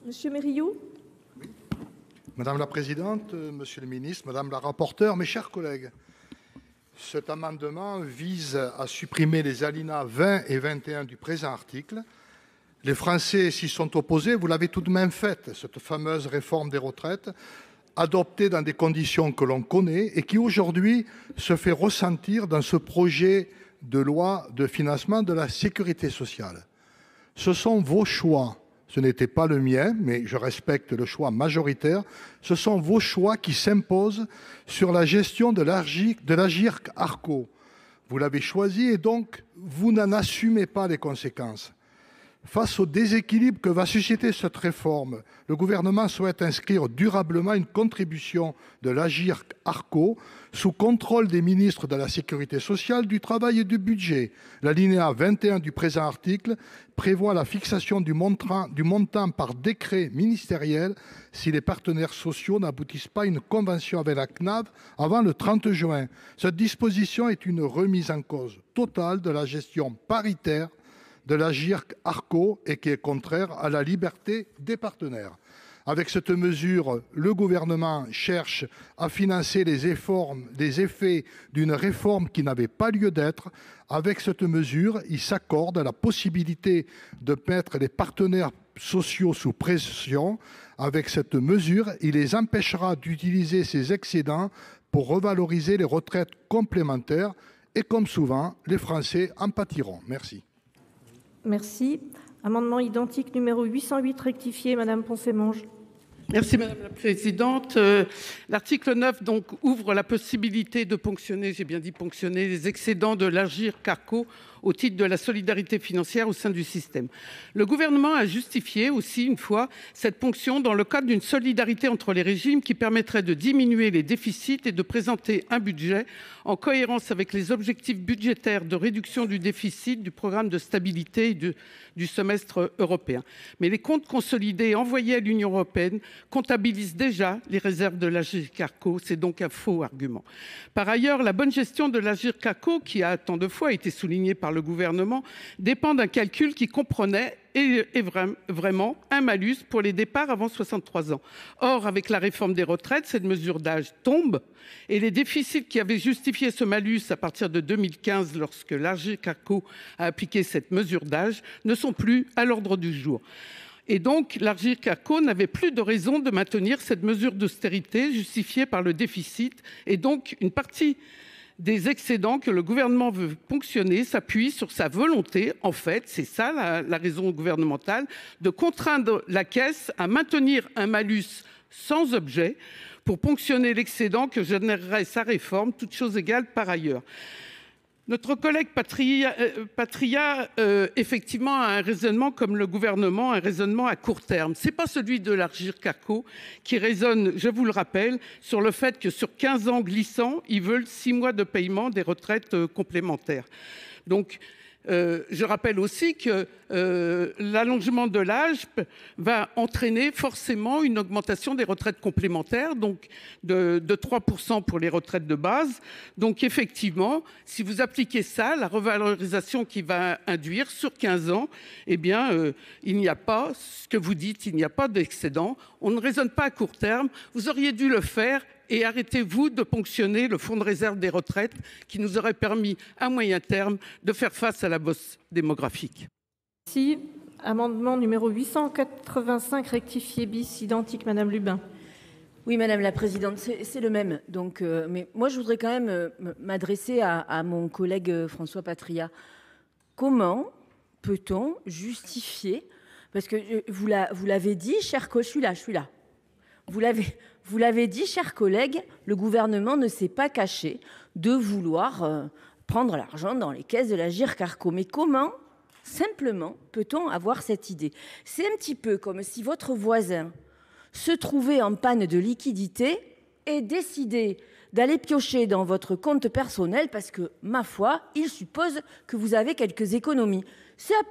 Monsieur Mérillou. Madame la présidente, monsieur le ministre, madame la rapporteure, mes chers collègues, cet amendement vise à supprimer les alinéas 20 et 21 du présent article. Les Français s'y sont opposés, vous l'avez tout de même faite, cette fameuse réforme des retraites, adoptée dans des conditions que l'on connaît et qui aujourd'hui se fait ressentir dans ce projet de loi de financement de la sécurité sociale. Ce sont vos choix. Ce n'était pas le mien, mais je respecte le choix majoritaire. Ce sont vos choix qui s'imposent sur la gestion de l'Agirc-Arrco. Vous l'avez choisi et donc vous n'en assumez pas les conséquences. Face au déséquilibre que va susciter cette réforme, le gouvernement souhaite inscrire durablement une contribution de l'Agirc-Arrco sous contrôle des ministres de la Sécurité sociale, du Travail et du Budget. L'alinéa 21 du présent article prévoit la fixation du montant par décret ministériel si les partenaires sociaux n'aboutissent pas à une convention avec la CNAV avant le 30 juin. Cette disposition est une remise en cause totale de la gestion paritaire de l'Agirc-Arrco et qui est contraire à la liberté des partenaires. Avec cette mesure, le gouvernement cherche à financer les effets d'une réforme qui n'avait pas lieu d'être. Avec cette mesure, il s'accorde la possibilité de mettre les partenaires sociaux sous pression. Avec cette mesure, il les empêchera d'utiliser ces excédents pour revaloriser les retraites complémentaires et comme souvent, les Français en pâtiront. Merci. Merci. Amendement identique numéro 808 rectifié, Madame Poncet-Monge. Merci madame la présidente. L'article 9 donc ouvre la possibilité de ponctionner, j'ai bien dit ponctionner, les excédents de l'Agirc-Arrco au titre de la solidarité financière au sein du système. Le gouvernement a justifié aussi une fois cette ponction dans le cadre d'une solidarité entre les régimes qui permettrait de diminuer les déficits et de présenter un budget en cohérence avec les objectifs budgétaires de réduction du déficit du programme de stabilité et du semestre européen. Mais les comptes consolidés envoyés à l'Union européenne comptabilisent déjà les réserves de l'Agirc-Arrco. C'est donc un faux argument. Par ailleurs, la bonne gestion de l'Agirc-Arrco, qui a tant de fois été soulignée par le gouvernement, dépend d'un calcul qui comprenait vraiment un malus pour les départs avant 63 ans. Or, avec la réforme des retraites, cette mesure d'âge tombe et les déficits qui avaient justifié ce malus à partir de 2015, lorsque l'Agirc-Arrco a appliqué cette mesure d'âge, ne sont plus à l'ordre du jour. Et donc, l'Agirc-Arrco n'avait plus de raison de maintenir cette mesure d'austérité justifiée par le déficit. Et donc, une partie des excédents que le gouvernement veut ponctionner s'appuie sur sa volonté, en fait, c'est ça la raison gouvernementale, de contraindre la caisse à maintenir un malus sans objet pour ponctionner l'excédent que générerait sa réforme, toutes choses égales par ailleurs. Notre collègue Patria, effectivement, a un raisonnement comme le gouvernement, un raisonnement à court terme. Ce n'est pas celui de l'Agirc-Arrco qui raisonne, je vous le rappelle, sur le fait que sur 15 ans glissants, ils veulent 6 mois de paiement des retraites complémentaires. Donc, je rappelle aussi que l'allongement de l'âge va entraîner forcément une augmentation des retraites complémentaires, donc de 3% pour les retraites de base. Donc effectivement, si vous appliquez ça, la revalorisation qui va induire sur 15 ans, eh bien, il n'y a pas, ce que vous dites, il n'y a pas d'excédent. On ne raisonne pas à court terme. Vous auriez dû le faire. Et arrêtez-vous de ponctionner le fonds de réserve des retraites qui nous aurait permis, à moyen terme, de faire face à la bosse démographique. Merci. Amendement numéro 885 rectifié bis, identique, Madame Lubin. Oui, Madame la Présidente, c'est le même. Donc, mais moi, je voudrais quand même m'adresser à mon collègue François Patria. Comment peut-on justifier, parce que vous l'avez dit, cher collègue, je suis là. Vous l'avez dit, chers collègues, le gouvernement ne s'est pas caché de vouloir prendre l'argent dans les caisses de l'Agirc-Arrco. Mais comment, simplement, peut-on avoir cette idée? C'est un petit peu comme si votre voisin se trouvait en panne de liquidité et décidait d'aller piocher dans votre compte personnel parce que, ma foi, il suppose que vous avez quelques économies. C'est à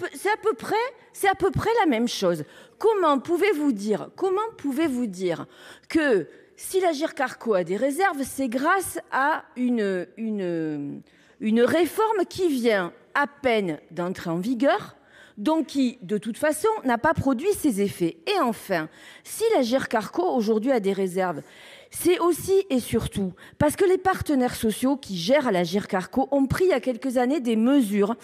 peu près la même chose. Comment pouvez-vous dire que si l'Agirc-Arrco a des réserves, c'est grâce à une réforme qui vient à peine d'entrer en vigueur, donc qui, de toute façon, n'a pas produit ses effets. Et enfin, si l'Agirc Arrco aujourd'hui a des réserves, c'est aussi et surtout parce que les partenaires sociaux qui gèrent l'Agirc Arrco ont pris il y a quelques années des mesures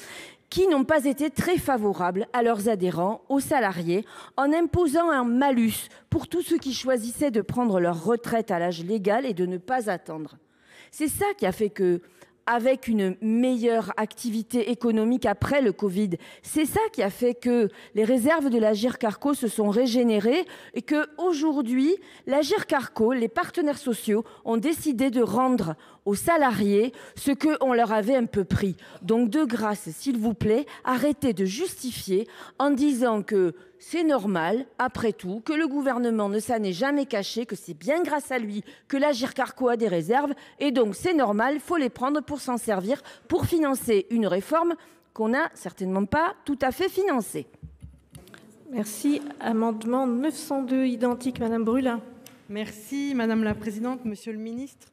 qui n'ont pas été très favorables à leurs adhérents, aux salariés, en imposant un malus pour tous ceux qui choisissaient de prendre leur retraite à l'âge légal et de ne pas attendre. C'est ça qui a fait que, avec une meilleure activité économique après le Covid, c'est ça qui a fait que les réserves de l'Agirc Arrco se sont régénérées et que aujourd'hui, l'Agirc Arrco, les partenaires sociaux ont décidé de rendre aux salariés ce qu'on leur avait un peu pris. Donc de grâce, s'il vous plaît, arrêtez de justifier en disant que c'est normal, après tout, que le gouvernement ne s'en est jamais caché, que c'est bien grâce à lui que l'Agirc Arrco a des réserves, et donc c'est normal, il faut les prendre pour s'en servir, pour financer une réforme qu'on n'a certainement pas tout à fait financée. Merci. Amendement 902, identique, Madame Brulin. Merci Madame la Présidente, Monsieur le Ministre.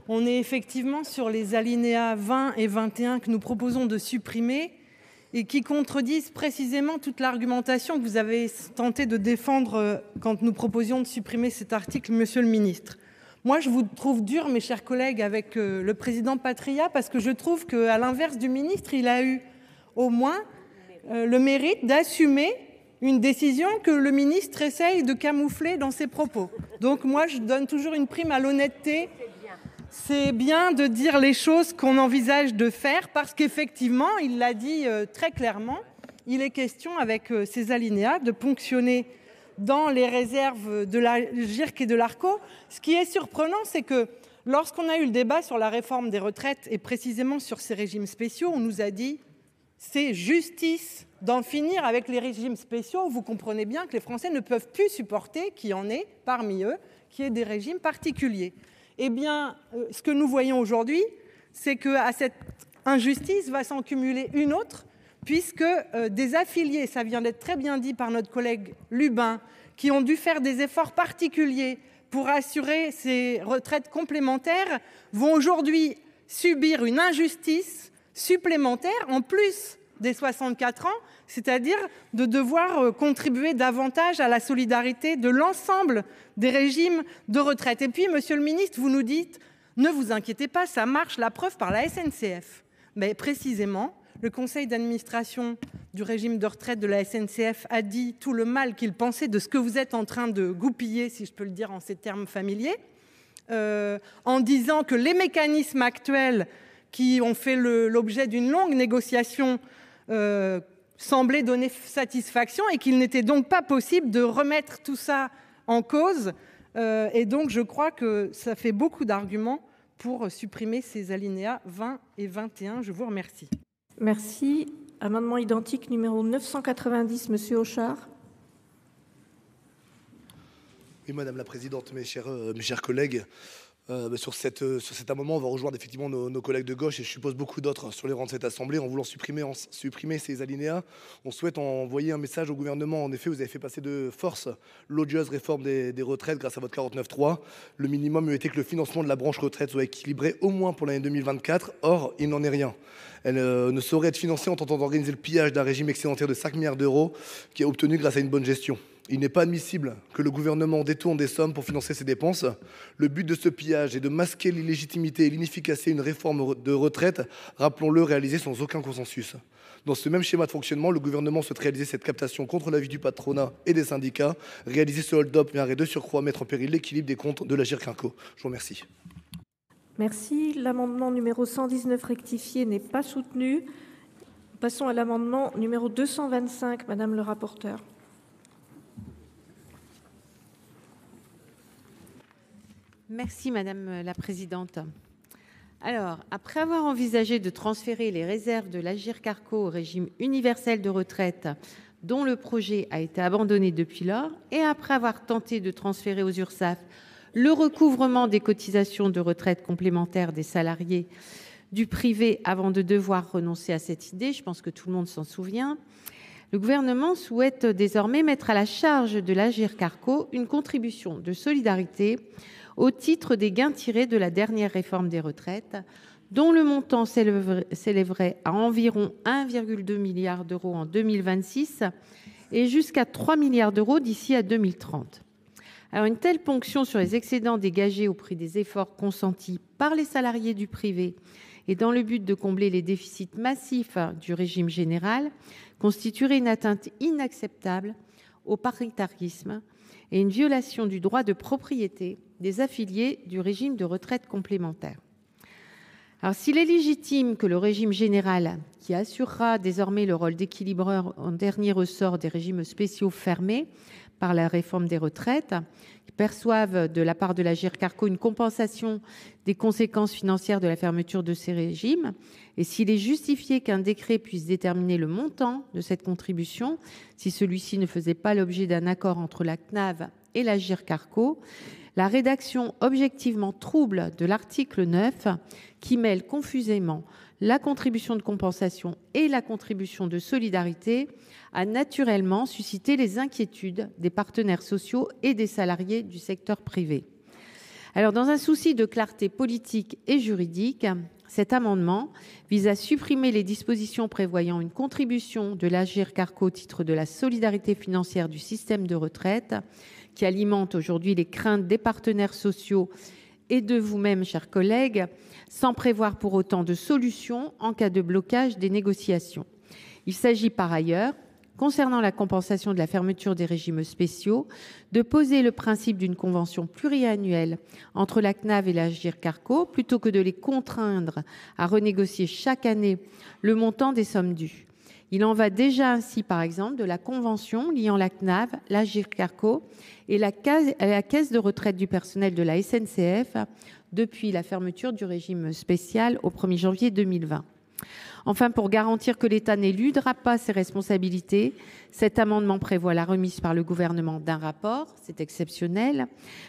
On est effectivement sur les alinéas 20 et 21 que nous proposons de supprimer et qui contredisent précisément toute l'argumentation que vous avez tenté de défendre quand nous proposions de supprimer cet article, Monsieur le Ministre. Moi, je vous trouve dur, mes chers collègues, avec le président Patriat, parce que je trouve qu'à l'inverse du ministre, il a eu au moins le mérite d'assumer une décision que le ministre essaye de camoufler dans ses propos. Donc moi, je donne toujours une prime à l'honnêteté. C'est bien de dire les choses qu'on envisage de faire parce qu'effectivement, il l'a dit très clairement, il est question avec ces alinéas de ponctionner dans les réserves de l'Agirc et de l'Arrco. Ce qui est surprenant, c'est que lorsqu'on a eu le débat sur la réforme des retraites et précisément sur ces régimes spéciaux, on nous a dit c'est justice d'en finir avec les régimes spéciaux. Vous comprenez bien que les Français ne peuvent plus supporter qu'il y en ait parmi eux qui aient des régimes particuliers. Eh bien, ce que nous voyons aujourd'hui, c'est qu'à cette injustice va s'en cumuler une autre, puisque des affiliés, ça vient d'être très bien dit par notre collègue Lubin, qui ont dû faire des efforts particuliers pour assurer ces retraites complémentaires, vont aujourd'hui subir une injustice supplémentaire en plus des 64 ans, c'est-à-dire de devoir contribuer davantage à la solidarité de l'ensemble des régimes de retraite. Et puis, Monsieur le Ministre, vous nous dites, ne vous inquiétez pas, ça marche, la preuve par la SNCF. Mais précisément, le conseil d'administration du régime de retraite de la SNCF a dit tout le mal qu'il pensait de ce que vous êtes en train de goupiller, si je peux le dire en ces termes familiers, en disant que les mécanismes actuels qui ont fait l'objet d'une longue négociation semblait donner satisfaction et qu'il n'était donc pas possible de remettre tout ça en cause. Et donc, je crois que ça fait beaucoup d'arguments pour supprimer ces alinéas 20 et 21. Je vous remercie. Merci. Amendement identique numéro 990, Monsieur Auchard. Oui, Madame la Présidente, mes chers collègues, sur cet amendement, on va rejoindre effectivement nos collègues de gauche et je suppose beaucoup d'autres sur les rangs de cette Assemblée. En voulant supprimer ces alinéas, on souhaite envoyer un message au gouvernement. En effet, vous avez fait passer de force l'odieuse réforme des retraites grâce à votre 49.3. Le minimum était que le financement de la branche retraite soit équilibré au moins pour l'année 2024. Or, il n'en est rien. Elle ne saurait être financée en tentant d'organiser le pillage d'un régime excédentaire de 5 milliards d'euros qui est obtenu grâce à une bonne gestion. Il n'est pas admissible que le gouvernement détourne des sommes pour financer ses dépenses. Le but de ce pillage est de masquer l'illégitimité et l'inefficacité d'une réforme de retraite, rappelons-le, réalisée sans aucun consensus. Dans ce même schéma de fonctionnement, le gouvernement souhaite réaliser cette captation contre l'avis du patronat et des syndicats. Réaliser ce hold-up viendrait de surcroît mettre en péril l'équilibre des comptes de l'Agirc Arrco. Je vous remercie. Merci. L'amendement numéro 119 rectifié n'est pas soutenu. Passons à l'amendement numéro 225, Madame le rapporteur. Merci Madame la Présidente. Alors, après avoir envisagé de transférer les réserves de l'Agirc Arrco au régime universel de retraite, dont le projet a été abandonné depuis lors, et après avoir tenté de transférer aux URSSAF le recouvrement des cotisations de retraite complémentaires des salariés du privé avant de devoir renoncer à cette idée, je pense que tout le monde s'en souvient, le gouvernement souhaite désormais mettre à la charge de l'Agirc Arrco une contribution de solidarité au titre des gains tirés de la dernière réforme des retraites, dont le montant s'élèverait à environ 1,2 milliard d'euros en 2026 et jusqu'à 3 milliards d'euros d'ici à 2030. Alors, une telle ponction sur les excédents dégagés au prix des efforts consentis par les salariés du privé et dans le but de combler les déficits massifs du régime général constituerait une atteinte inacceptable au paritarisme et une violation du droit de propriété des affiliés du régime de retraite complémentaire. Alors, s'il est légitime que le régime général, qui assurera désormais le rôle d'équilibreur en dernier ressort des régimes spéciaux fermés par la réforme des retraites, qui perçoivent de la part de l'Agirc-Arrco une compensation des conséquences financières de la fermeture de ces régimes, et s'il est justifié qu'un décret puisse déterminer le montant de cette contribution, si celui-ci ne faisait pas l'objet d'un accord entre la CNAV et l'Agirc-Arrco, la rédaction objectivement trouble de l'article 9, qui mêle confusément la contribution de compensation et la contribution de solidarité, a naturellement suscité les inquiétudes des partenaires sociaux et des salariés du secteur privé. Alors, dans un souci de clarté politique et juridique, cet amendement vise à supprimer les dispositions prévoyant une contribution de l'Agirc-Arrco au titre de la solidarité financière du système de retraite, qui alimente aujourd'hui les craintes des partenaires sociaux et de vous-même, chers collègues, sans prévoir pour autant de solution en cas de blocage des négociations. Il s'agit par ailleurs, concernant la compensation de la fermeture des régimes spéciaux, de poser le principe d'une convention pluriannuelle entre la CNAV et l'Agirc-Arrco plutôt que de les contraindre à renégocier chaque année le montant des sommes dues. Il en va déjà ainsi, par exemple, de la convention liant la CNAV, l'Agirc-Arrco et la caisse de retraite du personnel de la SNCF depuis la fermeture du régime spécial au 1er janvier 2020. Enfin, pour garantir que l'État n'éludera pas ses responsabilités, cet amendement prévoit la remise par le Gouvernement d'un rapport, c'est exceptionnel,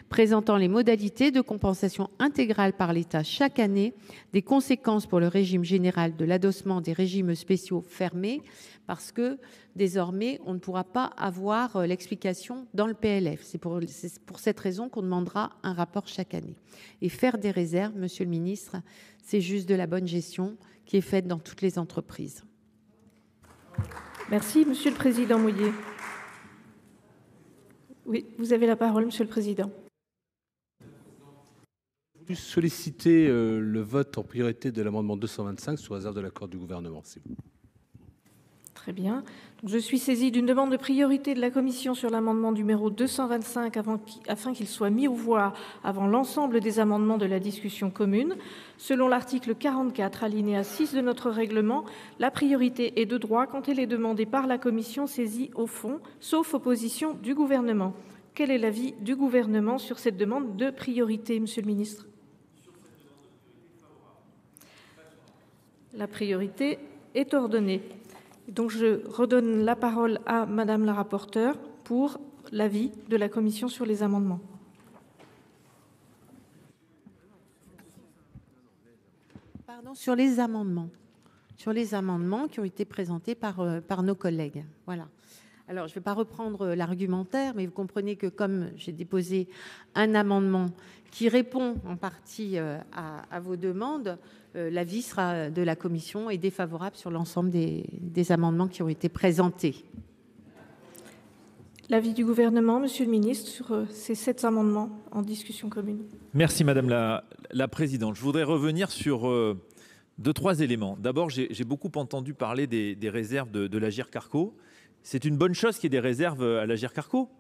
présentant les modalités de compensation intégrale par l'État chaque année des conséquences pour le régime général de l'adossement des régimes spéciaux fermés, parce que désormais, on ne pourra pas avoir l'explication dans le PLF. C'est pour cette raison qu'on demandera un rapport chaque année. Et faire des réserves, monsieur le ministre, c'est juste de la bonne gestion qui est faite dans toutes les entreprises. Merci, Monsieur le Président Mouiller. Oui, vous avez la parole, Monsieur le Président. Je voulais solliciter le vote en priorité de l'amendement 225 sous réserve de l'accord du gouvernement. Très bien. Donc, je suis saisie d'une demande de priorité de la Commission sur l'amendement numéro 225 afin qu'il soit mis aux voix avant l'ensemble des amendements de la discussion commune. Selon l'article 44, alinéa 6 de notre règlement, la priorité est de droit quand elle est demandée par la Commission saisie au fond, sauf opposition du gouvernement. Quel est l'avis du gouvernement sur cette demande de priorité, Monsieur le ministre ? La priorité est ordonnée. Donc, je redonne la parole à Madame la rapporteure pour l'avis de la Commission sur les amendements. Pardon, sur les amendements qui ont été présentés par nos collègues. Voilà. Alors, je ne vais pas reprendre l'argumentaire, mais vous comprenez que comme j'ai déposé un amendement qui répond en partie à vos demandes, l'avis de la Commission est défavorable sur l'ensemble des amendements qui ont été présentés. L'avis du gouvernement, Monsieur le ministre, sur ces 7 amendements en discussion commune. Merci Madame la Présidente. Je voudrais revenir sur 2-3 éléments. D'abord, j'ai beaucoup entendu parler des réserves de l'Agirc-Arrco. C'est une bonne chose qu'il y ait des réserves à l'Agirc-Arrco.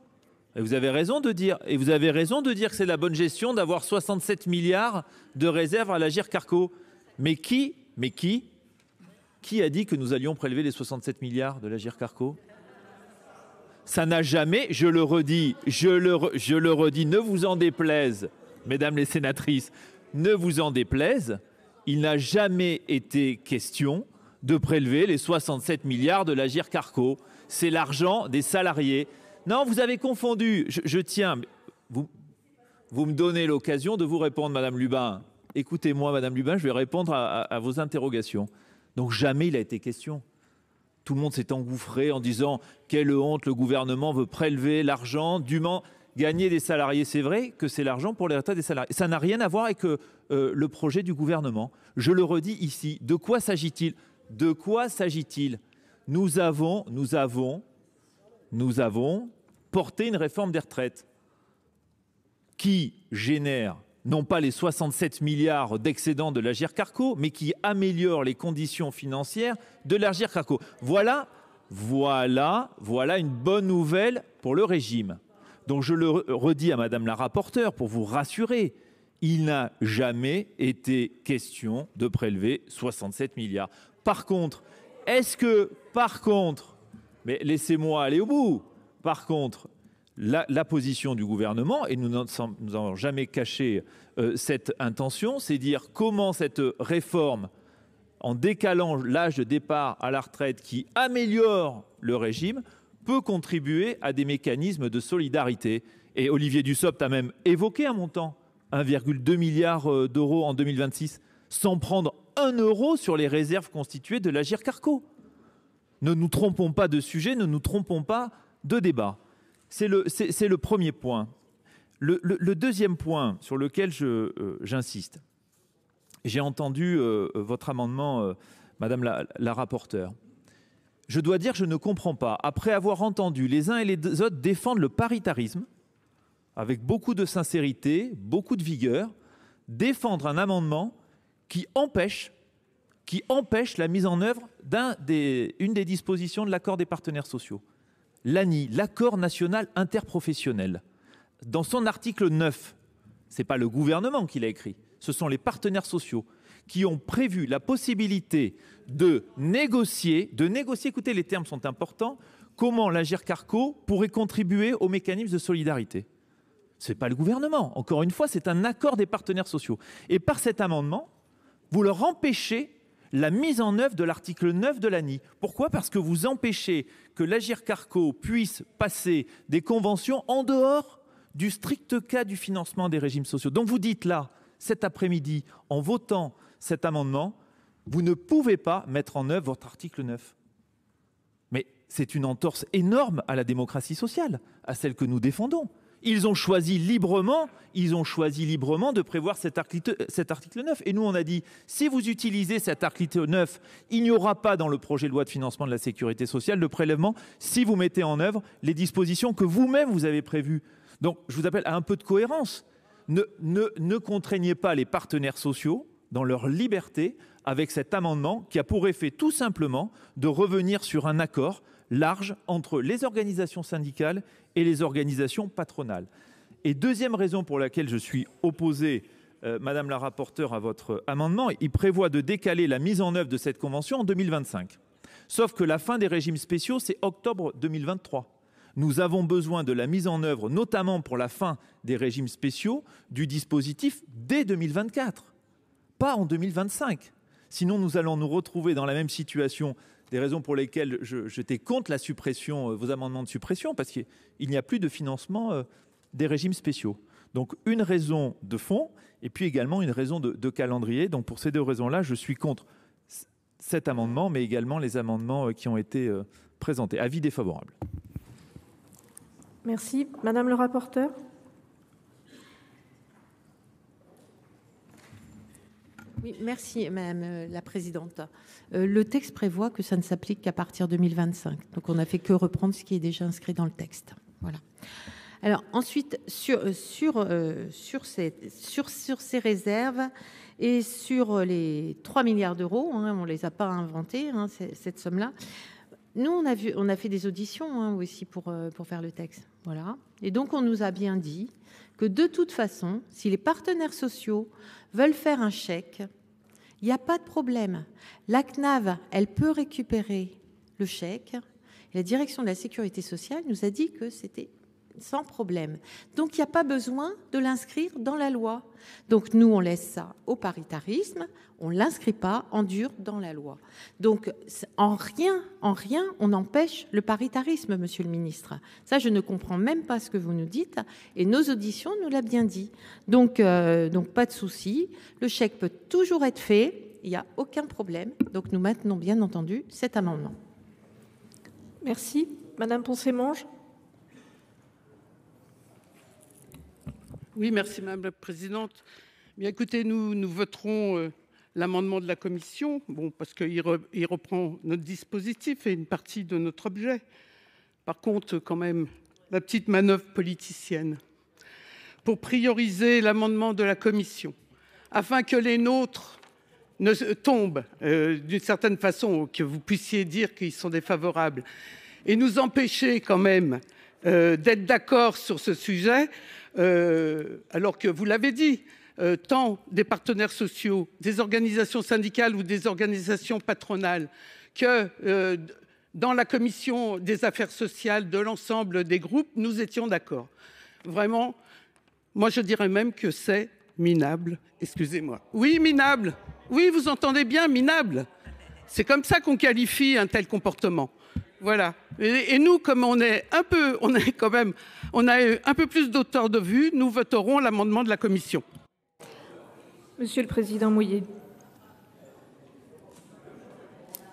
Et vous avez raison de dire que c'est la bonne gestion d'avoir 67 milliards de réserves à l'Agirc-Arrco. Mais qui a dit que nous allions prélever les 67 milliards de l'Agirc-Arrco ? Ça n'a jamais, je le redis, ne vous en déplaise, mesdames les sénatrices, ne vous en déplaise, il n'a jamais été question de prélever les 67 milliards de l'Agirc-Arrco. C'est l'argent des salariés. Non, vous avez confondu. Je tiens, vous me donnez l'occasion de vous répondre, Madame Lubin. Écoutez-moi, Madame Lubin, je vais répondre à vos interrogations. Donc jamais il a été question. Tout le monde s'est engouffré en disant « Quelle honte, le gouvernement veut prélever l'argent dûment ». gagner des salariés, c'est vrai que c'est l'argent pour les retraites des salariés. Ça n'a rien à voir avec le projet du gouvernement. Je le redis ici. De quoi s'agit-il? De quoi s'agit-il? Nous avons porté une réforme des retraites qui génère non pas les 67 milliards d'excédents de l'Agirc-Arrco, mais qui améliore les conditions financières de l'Agirc-Arrco. Voilà une bonne nouvelle pour le régime. Donc je le redis à Madame la rapporteure pour vous rassurer, il n'a jamais été question de prélever 67 milliards. Par contre, mais laissez-moi aller au bout, par contre, la position du gouvernement, et nous n'avons jamais caché cette intention, c'est dire comment cette réforme, en décalant l'âge de départ à la retraite qui améliore le régime, peut contribuer à des mécanismes de solidarité. Et Olivier Dussopt a même évoqué un montant, 1,2 milliard d'euros en 2026, sans prendre 1 euro sur les réserves constituées de l'Agirc-Arrco. Ne nous trompons pas de sujet, ne nous trompons pas de débat. C'est le premier point. Le deuxième point sur lequel j'insiste, j'ai entendu votre amendement, Madame la rapporteure. Je dois dire que je ne comprends pas, après avoir entendu les uns et les autres défendre le paritarisme, avec beaucoup de sincérité, beaucoup de vigueur, défendre un amendement qui empêche la mise en œuvre d'une des dispositions de l'accord des partenaires sociaux. L'ANI, l'accord national interprofessionnel, dans son article 9, ce n'est pas le gouvernement qui l'a écrit, ce sont les partenaires sociaux qui ont prévu la possibilité de négocier, écoutez, les termes sont importants, comment l'Agirc-Arrco pourrait contribuer au mécanisme de solidarité. Ce n'est pas le gouvernement, encore une fois, c'est un accord des partenaires sociaux. Et par cet amendement, vous leur empêchez la mise en œuvre de l'article 9 de l'ANI. Pourquoi? Parce que vous empêchez que l'Agirc-Arrco puisse passer des conventions en dehors du strict cas du financement des régimes sociaux. Donc vous dites là, cet après-midi, en votant cet amendement, vous ne pouvez pas mettre en œuvre votre article 9. Mais c'est une entorse énorme à la démocratie sociale, à celle que nous défendons. Ils ont choisi librement de prévoir cet article 9. Et nous, on a dit, si vous utilisez cet article 9, il n'y aura pas dans le projet de loi de financement de la sécurité sociale de prélèvement si vous mettez en œuvre les dispositions que vous-même vous avez prévues. Donc, je vous appelle à un peu de cohérence. Ne contraignez pas les partenaires sociaux dans leur liberté avec cet amendement qui a pour effet tout simplement de revenir sur un accord large entre les organisations syndicales et les organisations patronales. Et deuxième raison pour laquelle je suis opposé, Madame la rapporteure, à votre amendement, il prévoit de décaler la mise en œuvre de cette convention en 2025. Sauf que la fin des régimes spéciaux, c'est octobre 2023. Nous avons besoin de la mise en œuvre, notamment pour la fin des régimes spéciaux, du dispositif dès 2024, pas en 2025. Sinon, nous allons nous retrouver dans la même situation, des raisons pour lesquelles j'étais contre la suppression, vos amendements de suppression, parce qu'il n'y a plus de financement des régimes spéciaux. Donc, une raison de fond, et puis également une raison de calendrier. Donc, pour ces deux raisons-là, je suis contre cet amendement, mais également les amendements qui ont été présentés. Avis défavorable. Merci. Madame le rapporteur. Oui, merci Madame la Présidente. Le texte prévoit que ça ne s'applique qu'à partir de 2025. Donc on n'a fait que reprendre ce qui est déjà inscrit dans le texte. Voilà. Alors ensuite, sur ces réserves et sur les 3 milliards d'euros, hein, on ne les a pas inventés, hein, cette somme-là. Nous, on a fait des auditions hein, aussi pour faire le texte. Voilà. Et donc, on nous a bien dit que de toute façon, si les partenaires sociaux veulent faire un chèque, il n'y a pas de problème. La CNAV, elle peut récupérer le chèque. Et la direction de la sécurité sociale nous a dit que c'était sans problème. Donc, il n'y a pas besoin de l'inscrire dans la loi. Donc, nous, on laisse ça au paritarisme. On ne l'inscrit pas en dur dans la loi. Donc, en rien, on n'empêche le paritarisme, monsieur le ministre. Ça, je ne comprends même pas ce que vous nous dites. Et nos auditions nous l'ont bien dit. Donc, pas de souci. Le chèque peut toujours être fait. Il n'y a aucun problème. Donc, nous maintenons bien entendu cet amendement. Merci. Madame Poncet-Monge. Oui, merci Madame la Présidente. Bien écoutez, nous voterons l'amendement de la commission, parce qu'il reprend notre dispositif et une partie de notre objet. Par contre, quand même, la petite manœuvre politicienne pour prioriser l'amendement de la commission, afin que les nôtres ne tombent d'une certaine façon, que vous puissiez dire qu'ils sont défavorables, et nous empêcher quand même d'être d'accord sur ce sujet, alors que vous l'avez dit, tant des partenaires sociaux, des organisations syndicales ou des organisations patronales que dans la commission des affaires sociales de l'ensemble des groupes, nous étions d'accord. Vraiment, moi je dirais même que c'est minable. Excusez-moi. Oui, minable. Oui, vous entendez bien, minable. C'est comme ça qu'on qualifie un tel comportement. Voilà. Et nous, comme on a un peu plus d'auteur de vue, nous voterons l'amendement de la commission. Monsieur le Président Mouiller.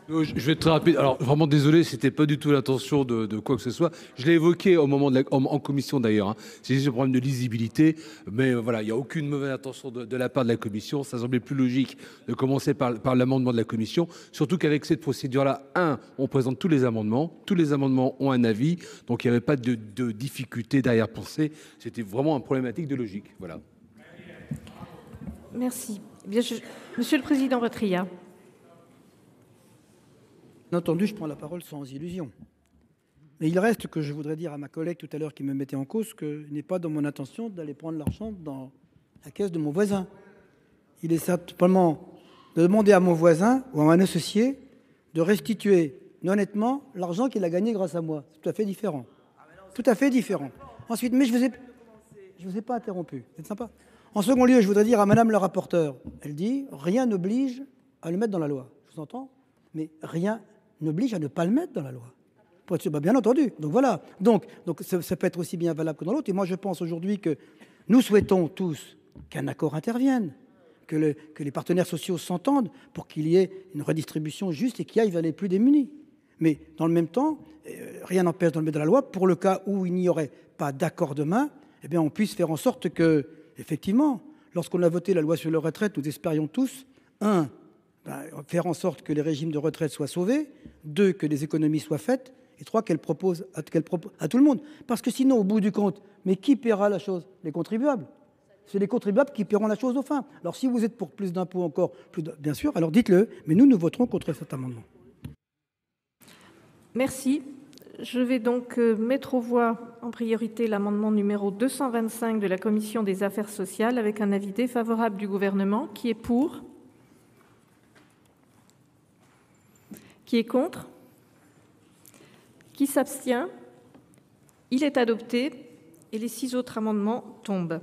Je vais être très rapide. Alors, vraiment désolé, c'était pas du tout l'intention de quoi que ce soit. Je l'ai évoqué au moment en commission d'ailleurs. C'est juste un problème de lisibilité. Mais voilà, il n'y a aucune mauvaise intention de la part de la commission. Ça semblait plus logique de commencer par l'amendement de la commission. Surtout qu'avec cette procédure-là, on présente tous les amendements. Tous les amendements ont un avis. Donc, il n'y avait pas de difficulté d'arrière-pensée. C'était vraiment une problématique de logique. Voilà. Merci. Bien, Monsieur le Président Patriat. Bien entendu, je prends la parole sans illusion. Mais il reste que je voudrais dire à ma collègue tout à l'heure qui me mettait en cause qu'il n'est pas dans mon intention d'aller prendre l'argent dans la caisse de mon voisin. Il est simplement de demander à mon voisin ou à un associé de restituer honnêtement l'argent qu'il a gagné grâce à moi. C'est tout à fait différent. Tout à fait différent. Ensuite, mais je ne vous ai pas interrompu. C'est sympa. En second lieu, je voudrais dire à Madame la rapporteure, elle dit « rien n'oblige à le mettre dans la loi ». Je vous entends, mais rien n'oblige à ne pas le mettre dans la loi. Bien entendu. Donc voilà. Donc ça peut être aussi bien valable que dans l'autre. Et moi, je pense aujourd'hui que nous souhaitons tous qu'un accord intervienne, que les partenaires sociaux s'entendent pour qu'il y ait une redistribution juste et qui aille vers les plus démunis. Mais dans le même temps, rien n'empêche de le mettre dans la loi pour le cas où il n'y aurait pas d'accord demain, eh bien, on puisse faire en sorte que, effectivement, lorsqu'on a voté la loi sur les retraites, nous espérions tous, faire en sorte que les régimes de retraite soient sauvés, 2, que des économies soient faites, et 3, qu'elle propose à tout le monde. Parce que sinon, au bout du compte, mais qui paiera la chose? Les contribuables. C'est les contribuables qui paieront la chose au fin. Alors si vous êtes pour plus d'impôts encore, bien sûr, alors dites-le, mais nous voterons contre cet amendement. Merci. Je vais donc mettre aux voix en priorité l'amendement numéro 225 de la Commission des affaires sociales avec un avis défavorable du gouvernement. Qui est pour? Qui est contre? Qui s'abstient? Il est adopté et les 6 autres amendements tombent.